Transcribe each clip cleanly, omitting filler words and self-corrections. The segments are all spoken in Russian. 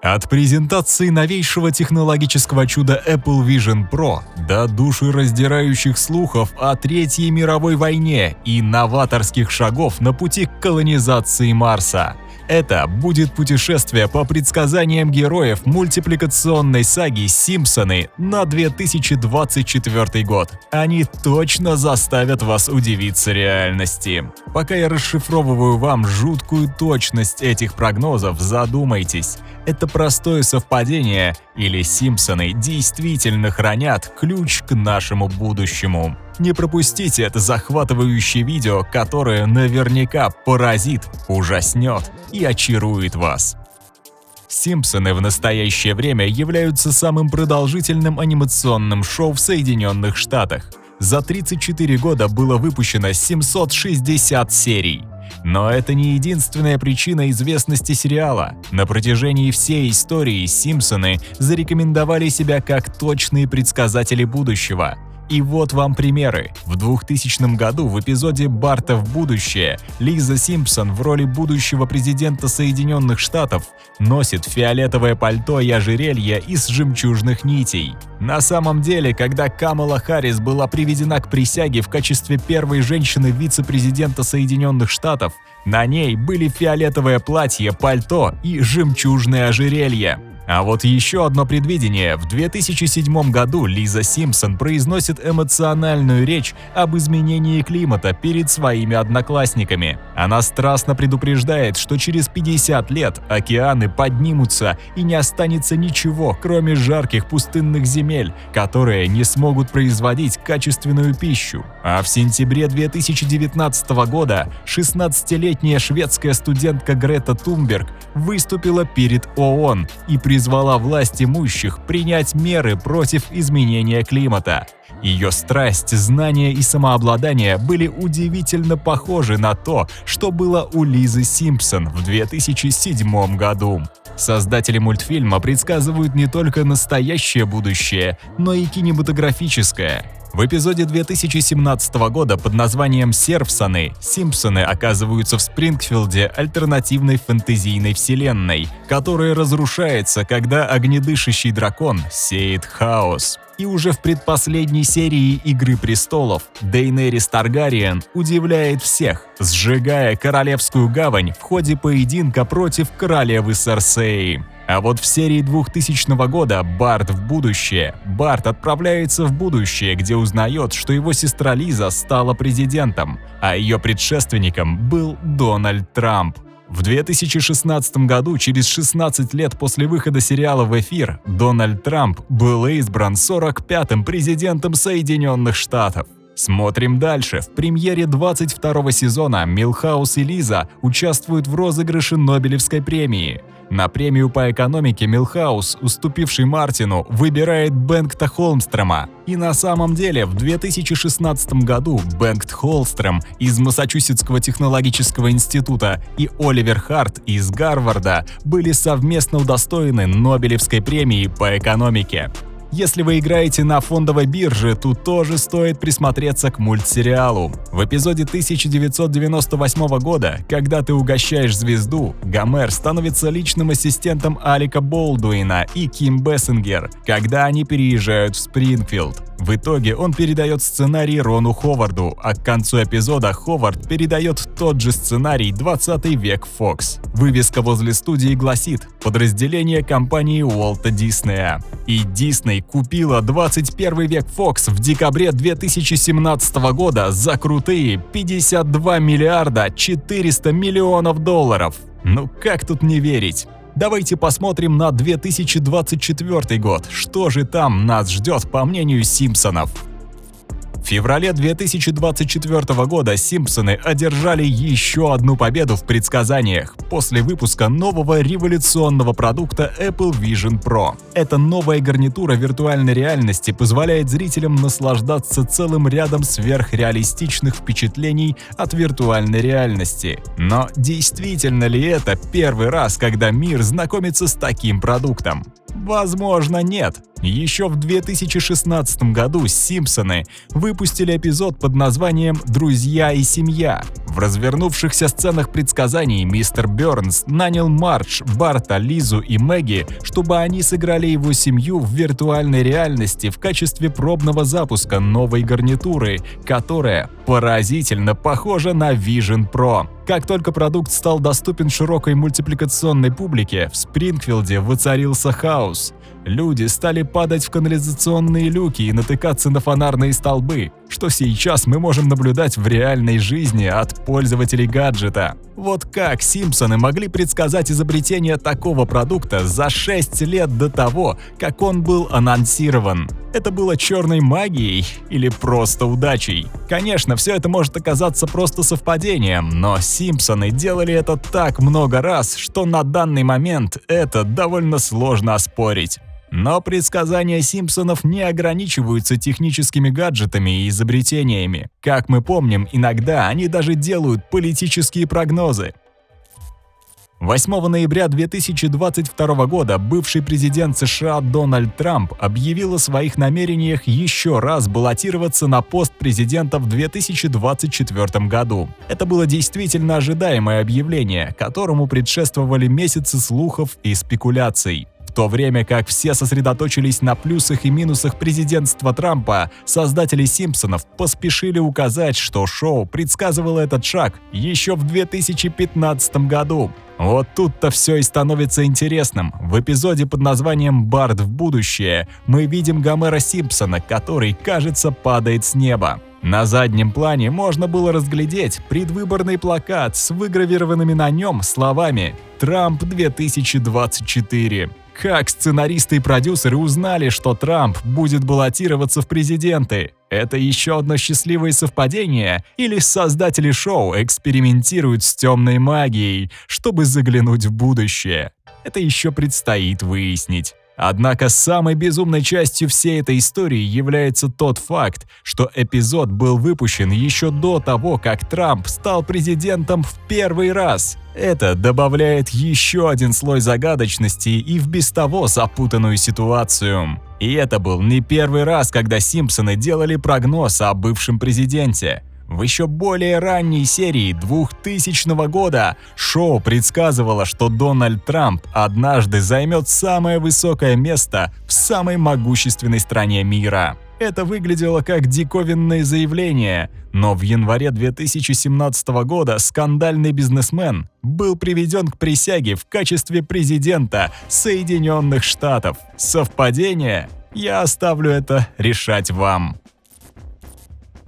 От презентации новейшего технологического чуда Apple Vision Pro до душераздирающих слухов о Третьей мировой войне и новаторских шагов на пути к колонизации Марса. Это будет путешествие по предсказаниям героев мультипликационной саги «Симпсоны» на 2024 год. Они точно заставят вас удивиться реальности. Пока я расшифровываю вам жуткую точность этих прогнозов, задумайтесь. Это простое совпадение или «Симпсоны» действительно хранят ключ к нашему будущему? Не пропустите это захватывающее видео, которое наверняка поразит, ужаснет и очарует вас. «Симпсоны» в настоящее время являются самым продолжительным анимационным шоу в Соединенных Штатах. За 34 года было выпущено 760 серий. Но это не единственная причина известности сериала. На протяжении всей истории «Симпсоны» зарекомендовали себя как точные предсказатели будущего. И вот вам примеры. В 2000 году в эпизоде «Барта в будущее» Лиза Симпсон в роли будущего президента Соединенных Штатов носит фиолетовое пальто и ожерелье из жемчужных нитей. На самом деле, когда Камала Харрис была приведена к присяге в качестве первой женщины вице-президента Соединенных Штатов, на ней были фиолетовое платье, пальто и жемчужное ожерелье. А вот еще одно предвидение. В 2007 году Лиза Симпсон произносит эмоциональную речь об изменении климата перед своими одноклассниками. Она страстно предупреждает, что через 50 лет океаны поднимутся и не останется ничего, кроме жарких пустынных земель, которые не смогут производить качественную пищу. А в сентябре 2019 года 16-летняя шведская студентка Грета Тунберг выступила перед ООН и призвала власть имущих принять меры против изменения климата. Ее страсть, знания и самообладание были удивительно похожи на то, что было у Лизы Симпсон в 2007 году. Создатели мультфильма предсказывают не только настоящее будущее, но и кинематографическое. В эпизоде 2017 года под названием «Серфсоны» Симпсоны оказываются в Спрингфилде альтернативной фэнтезийной вселенной, которая разрушается, когда огнедышащий дракон сеет хаос. И уже в предпоследней серии «Игры престолов» Дейенерис Таргариен удивляет всех, сжигая Королевскую гавань в ходе поединка против королевы Серсеи. А вот в серии 2000 года «Барт в будущее» Барт отправляется в будущее, где узнает, что его сестра Лиза стала президентом, а ее предшественником был Дональд Трамп. В 2016 году, через 16 лет после выхода сериала в эфир, Дональд Трамп был избран 45-м президентом Соединенных Штатов. Смотрим дальше. В премьере 22-го сезона Милхаус и Лиза участвуют в розыгрыше Нобелевской премии. На премию по экономике Милхаус, уступивший Мартину, выбирает Бенгта Холмстрома. И на самом деле в 2016 году Бенгт Холмстром из Массачусетского технологического института и Оливер Харт из Гарварда были совместно удостоены Нобелевской премии по экономике. Если вы играете на фондовой бирже, то тоже стоит присмотреться к мультсериалу. В эпизоде 1998 года, когда ты угощаешь звезду, Гомер становится личным ассистентом Алека Болдуина и Ким Бессингер, когда они переезжают в Спрингфилд. В итоге он передает сценарий Рону Ховарду, а к концу эпизода Ховард передает тот же сценарий «20 век Fox». Вывеска возле студии гласит «Подразделение компании Уолта Диснея». И Дисней купила «21 век Fox» в декабре 2017 года за крутые 52 миллиарда 400 миллионов долларов. Ну как тут не верить? Давайте посмотрим на 2024 год. Что же там нас ждет, по мнению Симпсонов? В феврале 2024 года Симпсоны одержали еще одну победу в предсказаниях после выпуска нового революционного продукта Apple Vision Pro. Эта новая гарнитура виртуальной реальности позволяет зрителям наслаждаться целым рядом сверхреалистичных впечатлений от виртуальной реальности. Но действительно ли это первый раз, когда мир знакомится с таким продуктом? Возможно, нет. Еще в 2016 году «Симпсоны» выпустили эпизод под названием «Друзья и семья». В развернувшихся сценах предсказаний мистер Бёрнс нанял Мардж, Барта, Лизу и Мэгги, чтобы они сыграли его семью в виртуальной реальности в качестве пробного запуска новой гарнитуры, которая поразительно похожа на Vision Pro. Как только продукт стал доступен широкой мультипликационной публике, в Спрингфилде воцарился хаос. Люди стали падать в канализационные люки и натыкаться на фонарные столбы, что сейчас мы можем наблюдать в реальной жизни от пользователей гаджета. Вот как «Симпсоны» могли предсказать изобретение такого продукта за 6 лет до того, как он был анонсирован? Это было черной магией или просто удачей? Конечно, все это может оказаться просто совпадением, но «Симпсоны» делали это так много раз, что на данный момент это довольно сложно оспорить. Но предсказания «Симпсонов» не ограничиваются техническими гаджетами и изобретениями. Как мы помним, иногда они даже делают политические прогнозы. 8 ноября 2022 года бывший президент США Дональд Трамп объявил о своих намерениях еще раз баллотироваться на пост президента в 2024 году. Это было действительно ожидаемое объявление, которому предшествовали месяцы слухов и спекуляций. В то время как все сосредоточились на плюсах и минусах президентства Трампа, создатели «Симпсонов» поспешили указать, что шоу предсказывало этот шаг еще в 2015 году. Вот тут-то все и становится интересным. В эпизоде под названием «Барт в будущее» мы видим Гомера Симпсона, который, кажется, падает с неба. На заднем плане можно было разглядеть предвыборный плакат с выгравированными на нем словами «Трамп 2024». Как сценаристы и продюсеры узнали, что Трамп будет баллотироваться в президенты? Это еще одно счастливое совпадение? Или создатели шоу экспериментируют с темной магией, чтобы заглянуть в будущее? Это еще предстоит выяснить. Однако самой безумной частью всей этой истории является тот факт, что эпизод был выпущен еще до того, как Трамп стал президентом в первый раз. Это добавляет еще один слой загадочности и в без того запутанную ситуацию. И это был не первый раз, когда «Симпсоны» делали прогноз о бывшем президенте. В еще более ранней серии 2000 года шоу предсказывало, что Дональд Трамп однажды займет самое высокое место в самой могущественной стране мира. Это выглядело как диковинное заявление, но в январе 2017 года скандальный бизнесмен был приведен к присяге в качестве президента Соединенных Штатов. Совпадение? Я оставлю это решать вам.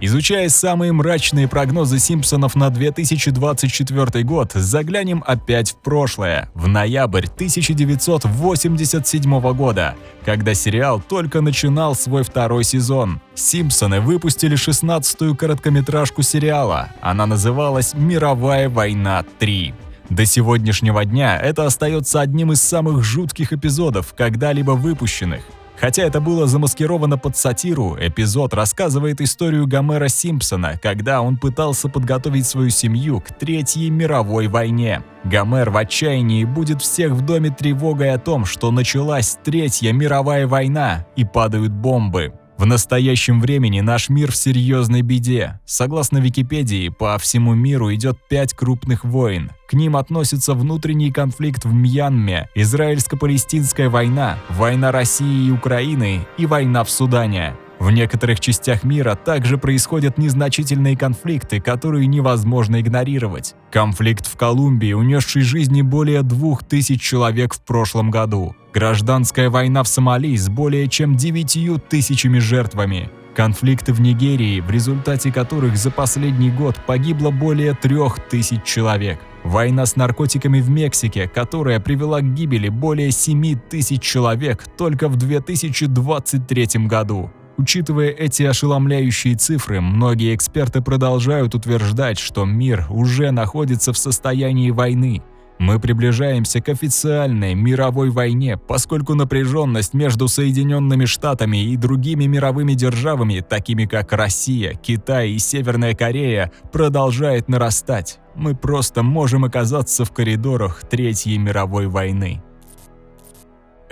Изучая самые мрачные прогнозы «Симпсонов» на 2024 год, заглянем опять в прошлое, в ноябрь 1987 года, когда сериал только начинал свой второй сезон. «Симпсоны» выпустили 16-ю короткометражку сериала. Она называлась «Мировая война 3». До сегодняшнего дня это остается одним из самых жутких эпизодов, когда-либо выпущенных. Хотя это было замаскировано под сатиру, эпизод рассказывает историю Гомера Симпсона, когда он пытался подготовить свою семью к Третьей мировой войне. Гомер в отчаянии будет всех в доме тревогой о том, что началась Третья мировая война и падают бомбы. В настоящем времени наш мир в серьезной беде. Согласно Википедии, по всему миру идет 5 крупных войн. К ним относятся внутренний конфликт в Мьянме, израильско-палестинская война, война России и Украины и война в Судане. В некоторых частях мира также происходят незначительные конфликты, которые невозможно игнорировать. Конфликт в Колумбии, унесший жизни более 2000 человек в прошлом году. Гражданская война в Сомали с более чем 9000 жертвами. Конфликты в Нигерии, в результате которых за последний год погибло более 3000 человек. Война с наркотиками в Мексике, которая привела к гибели более 7000 человек только в 2023 году. Учитывая эти ошеломляющие цифры, многие эксперты продолжают утверждать, что мир уже находится в состоянии войны. Мы приближаемся к официальной мировой войне, поскольку напряженность между Соединенными Штатами и другими мировыми державами, такими как Россия, Китай и Северная Корея, продолжает нарастать. Мы просто можем оказаться в коридорах Третьей мировой войны.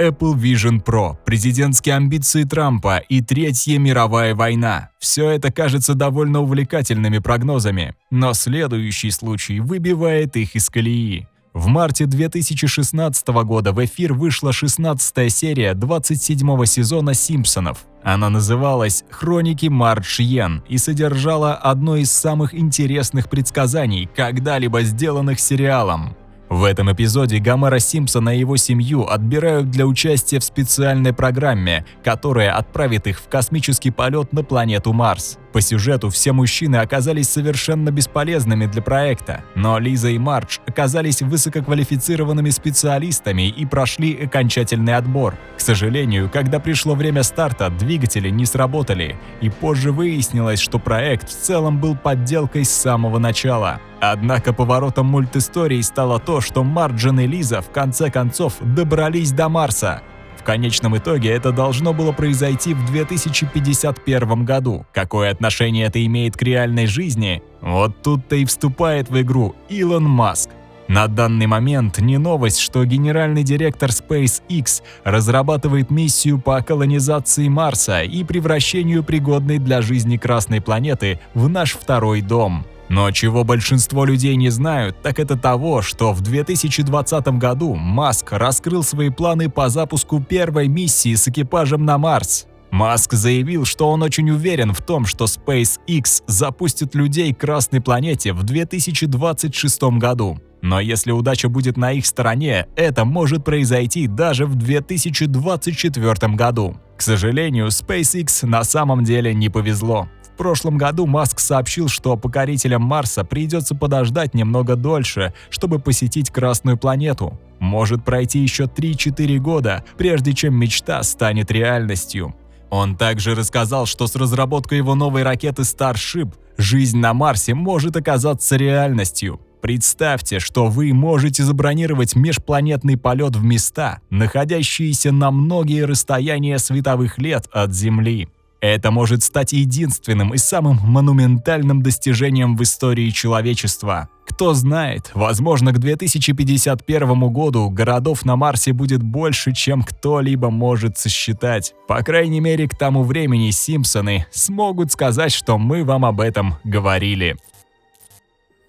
Apple Vision Pro, президентские амбиции Трампа и Третья мировая война. Все это кажется довольно увлекательными прогнозами, но следующий случай выбивает их из колеи. В марте 2016 года в эфир вышла 16-я серия 27-го сезона «Симпсонов». Она называлась «Хроники Мардж Йен» и содержала одно из самых интересных предсказаний, когда-либо сделанных сериалом. В этом эпизоде Гомера Симпсона и его семью отбирают для участия в специальной программе, которая отправит их в космический полет на планету Марс. По сюжету все мужчины оказались совершенно бесполезными для проекта, но Лиза и Мардж оказались высококвалифицированными специалистами и прошли окончательный отбор. К сожалению, когда пришло время старта, двигатели не сработали, и позже выяснилось, что проект в целом был подделкой с самого начала. Однако поворотом мультистории стало то, что Марджин и Лиза в конце концов добрались до Марса. В конечном итоге это должно было произойти в 2051 году. Какое отношение это имеет к реальной жизни? Вот тут-то и вступает в игру Илон Маск. На данный момент не новость, что генеральный директор SpaceX разрабатывает миссию по колонизации Марса и превращению пригодной для жизни Красной планеты в наш второй дом. Но чего большинство людей не знают, так это того, что в 2020 году Маск раскрыл свои планы по запуску первой миссии с экипажем на Марс. Маск заявил, что он очень уверен в том, что SpaceX запустит людей к Красной планете в 2026 году. Но если удача будет на их стороне, это может произойти даже в 2024 году. К сожалению, SpaceX на самом деле не повезло. В прошлом году Маск сообщил, что покорителям Марса придется подождать немного дольше, чтобы посетить Красную планету. Может пройти еще 3-4 года, прежде чем мечта станет реальностью. Он также рассказал, что с разработкой его новой ракеты Starship жизнь на Марсе может оказаться реальностью. Представьте, что вы можете забронировать межпланетный полет в места, находящиеся на многие расстояния световых лет от Земли. Это может стать единственным и самым монументальным достижением в истории человечества. Кто знает, возможно, к 2051 году городов на Марсе будет больше, чем кто-либо может сосчитать. По крайней мере, к тому времени Симпсоны смогут сказать, что мы вам об этом говорили.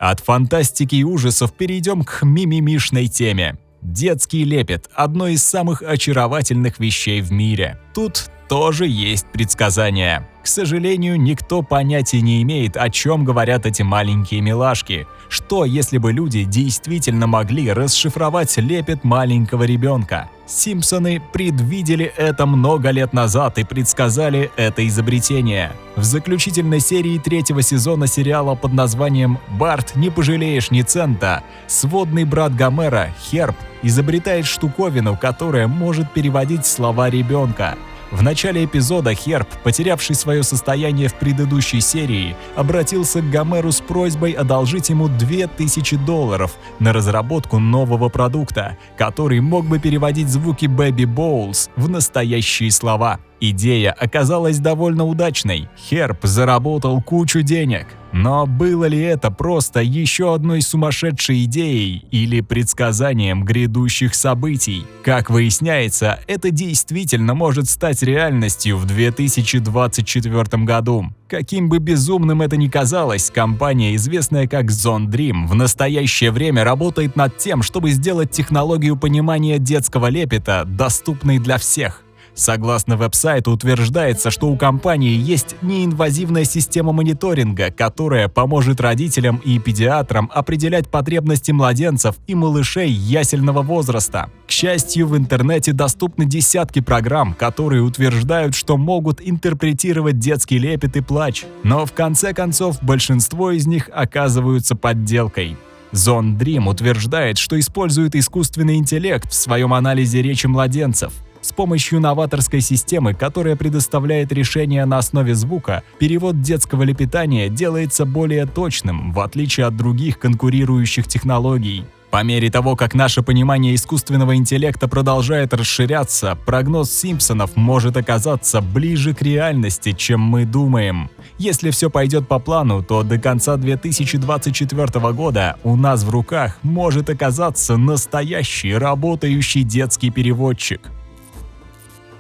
От фантастики и ужасов перейдем к мимимишной теме. Детский лепет – одно из самых очаровательных вещей в мире. Тут тоже есть предсказания. К сожалению, никто понятия не имеет, о чем говорят эти маленькие милашки. Что, если бы люди действительно могли расшифровать лепет маленького ребенка? Симпсоны предвидели это много лет назад и предсказали это изобретение. В заключительной серии 3-го сезона сериала под названием «Барт, не пожалеешь ни цента» сводный брат Гомера, Херб, изобретает штуковину, которая может переводить слова ребенка. В начале эпизода Херб, потерявший свое состояние в предыдущей серии, обратился к Гомеру с просьбой одолжить ему $2000 на разработку нового продукта, который мог бы переводить звуки Baby Bowls в настоящие слова. Идея оказалась довольно удачной. Херб заработал кучу денег. Но было ли это просто еще одной сумасшедшей идеей или предсказанием грядущих событий? Как выясняется, это действительно может стать реальностью в 2024 году. Каким бы безумным это ни казалось, компания, известная как Zone Dream, в настоящее время работает над тем, чтобы сделать технологию понимания детского лепета доступной для всех. Согласно веб-сайту, утверждается, что у компании есть неинвазивная система мониторинга, которая поможет родителям и педиатрам определять потребности младенцев и малышей ясельного возраста. К счастью, в интернете доступны десятки программ, которые утверждают, что могут интерпретировать детский лепет и плач. Но в конце концов, большинство из них оказываются подделкой. Zone Dream утверждает, что использует искусственный интеллект в своем анализе речи младенцев. С помощью новаторской системы, которая предоставляет решения на основе звука, перевод детского лепетания делается более точным, в отличие от других конкурирующих технологий. По мере того, как наше понимание искусственного интеллекта продолжает расширяться, прогноз Симпсонов может оказаться ближе к реальности, чем мы думаем. Если все пойдет по плану, то до конца 2024 года у нас в руках может оказаться настоящий работающий детский переводчик.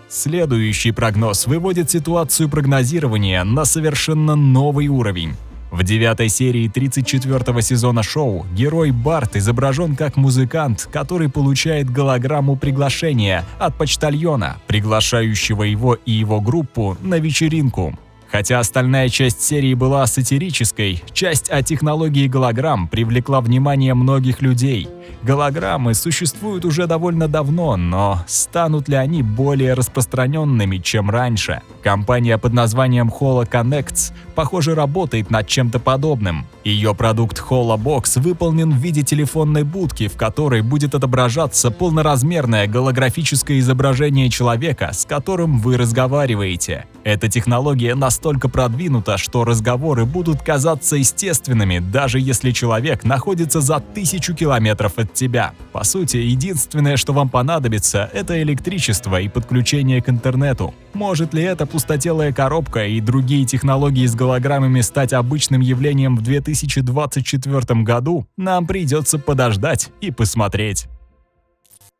Следующий прогноз выводит ситуацию прогнозирования на совершенно новый уровень. В 9-й серии 34-го сезона шоу герой Барт изображен как музыкант, который получает голограмму приглашения от почтальона, приглашающего его и его группу на вечеринку. Хотя остальная часть серии была сатирической, часть о технологии голограмм привлекла внимание многих людей. Голограммы существуют уже довольно давно, но станут ли они более распространенными, чем раньше? Компания под названием HoloConnects, похоже, работает над чем-то подобным. Ее продукт HoloBox выполнен в виде телефонной будки, в которой будет отображаться полноразмерное голографическое изображение человека, с которым вы разговариваете. Эта технология настолько продвинута, что разговоры будут казаться естественными, даже если человек находится за 1000 километров от тебя. По сути, единственное, что вам понадобится, это электричество и подключение к интернету. Может ли эта пустотелая коробка и другие технологии с голограммами стать обычным явлением в 2024 году? Нам придется подождать и посмотреть.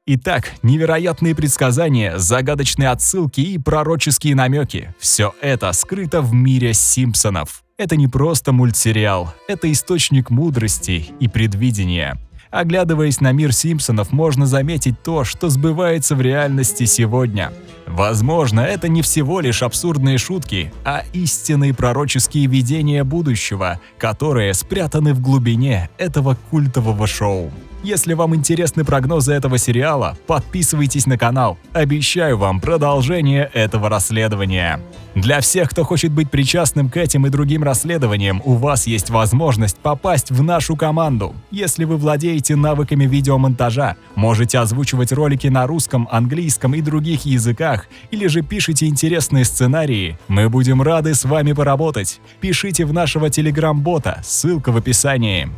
Итак, невероятные предсказания, загадочные отсылки и пророческие намеки – все это скрыто в мире Симпсонов. Это не просто мультсериал, это источник мудрости и предвидения. Оглядываясь на мир Симпсонов, можно заметить то, что сбывается в реальности сегодня. Возможно, это не всего лишь абсурдные шутки, а истинные пророческие видения будущего, которые спрятаны в глубине этого культового шоу. Если вам интересны прогнозы этого сериала, подписывайтесь на канал. Обещаю вам продолжение этого расследования. Для всех, кто хочет быть причастным к этим и другим расследованиям, у вас есть возможность попасть в нашу команду. Если вы владеете навыками видеомонтажа, можете озвучивать ролики на русском, английском и других языках, или же пишите интересные сценарии, мы будем рады с вами поработать. Пишите в нашего телеграм-бота, ссылка в описании.